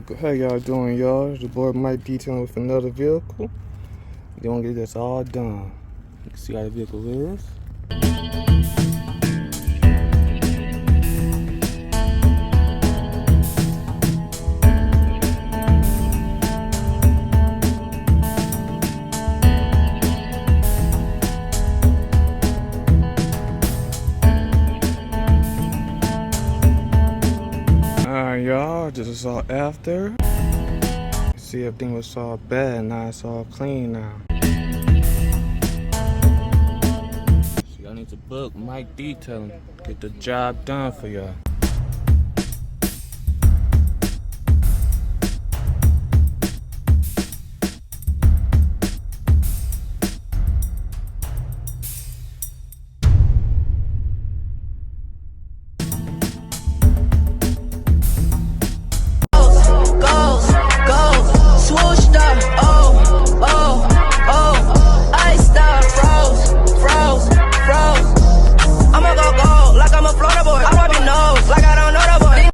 How y'all doing, y'all? The boy Mike detailing with another vehicle. You want to get this all done. You can see how the vehicle is. Alright, y'all, this is all after. See, everything was all bad, now it's all clean now. So y'all need to book Mike Detailing. Get the job done for y'all.